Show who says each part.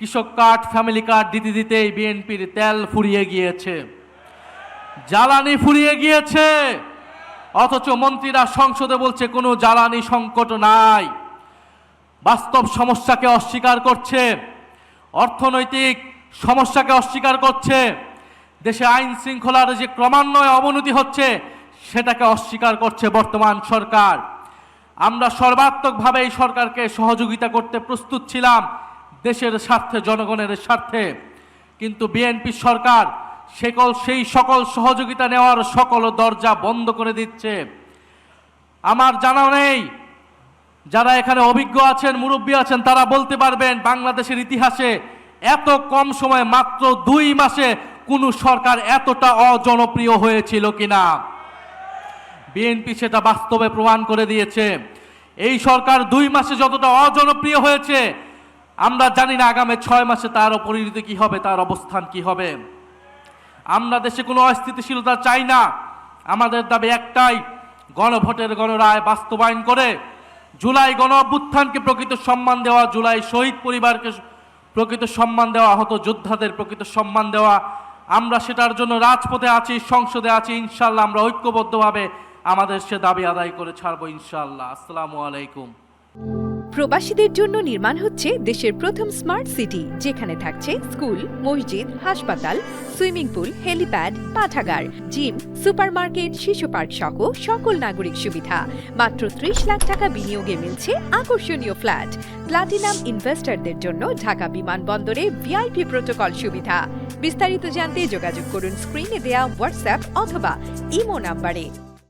Speaker 1: কৃষক card, family card দিতে দিতেই বিএনপির তেল ফুরিয়ে গিয়েছে, জ্বালানি ফুরিয়ে গিয়েছে। অথচ মন্ত্রীরা সংসদে বলছে কোনো জ্বালানি সংকট নাই। বাস্তব সমস্যাকে অস্বীকার করছে, অর্থনৈতিক সমস্যাকে অস্বীকার করছে, দেশে আইন শৃঙ্খলার যে ক্রমান্বয়ে অবনতি হচ্ছে সেটাকে অস্বীকার করছে বর্তমান সরকার। আমরা সর্বাত্মকভাবে এই সরকারকে সহযোগিতা করতে প্রস্তুত ছিলাম দেশের স্বার্থে, জনগণের স্বার্থে, কিন্তু বিএনপি সরকার সেই সকল সহযোগিতা নেওয়ার সকল দরজা বন্ধ করে দিচ্ছে। আমার জানা নেই, যারা এখানে অভিজ্ঞ আছেন, মুরব্বী আছেন, তারা বলতে পারবেন বাংলাদেশের ইতিহাসে এত কম সময়ে, মাত্র 2 মাসে কোন সরকার এতটা অজনপ্রিয় হয়েছিল কিনা। বিএনপি সেটা বাস্তবে প্রমাণ করে দিয়েছে। এই সরকার 2 মাসে যতটা অজনপ্রিয় হয়েছে, আমরা জানি না আগামী 6 মাসে তার পরিণতি কি হবে, তার অবস্থান কি হবে। আমরা দেশে কোনো অস্থিতিশীলতা চাই না। আমাদের দাবি একটাই, গণভোটের গণরায় বাস্তবায়ন করে জুলাই গণ অভ্যুত্থানকে প্রকৃত সম্মান দেওয়া, জুলাই শহীদ পরিবারকে প্রকৃত সম্মান দেওয়া, আহত যোদ্ধাদের প্রকৃত সম্মান দেওয়া। আমরা সেটার জন্য রাজপথে আছি, সংসদে আছি। ইনশাআল্লাহ আমরা ঐক্যবদ্ধভাবে আমাদের সে দাবি আদায় করে ছাড়বো ইনশাআল্লাহ। আসসালামু আলাইকুম।
Speaker 2: প্রবাসীদের জন্য নির্মাণ হচ্ছে দেশের প্রথম স্মার্ট সিটি, যেখানে থাকছে স্কুল, মসজিদ, হাসপাতাল, সুইমিং পুল, হেলিপ্যাড, পাঠাগার, জিম, সুপারমার্কেট, শিশু পার্ক সহ সকল নাগরিক সুবিধা। মাত্র 30 লাখ টাকা বিনিয়োগে মিলছে আকর্ষণীয় ফ্ল্যাট। প্লাটিনাম ইনভেস্টরদের জন্য ঢাকা বিমানবন্দরে ভিআইপি প্রোটোকল সুবিধা। বিস্তারিত জানতে যোগাযোগ করুন স্ক্রিনে দেয়া হোয়াটসঅ্যাপ অথবা ইমো নাম্বারে।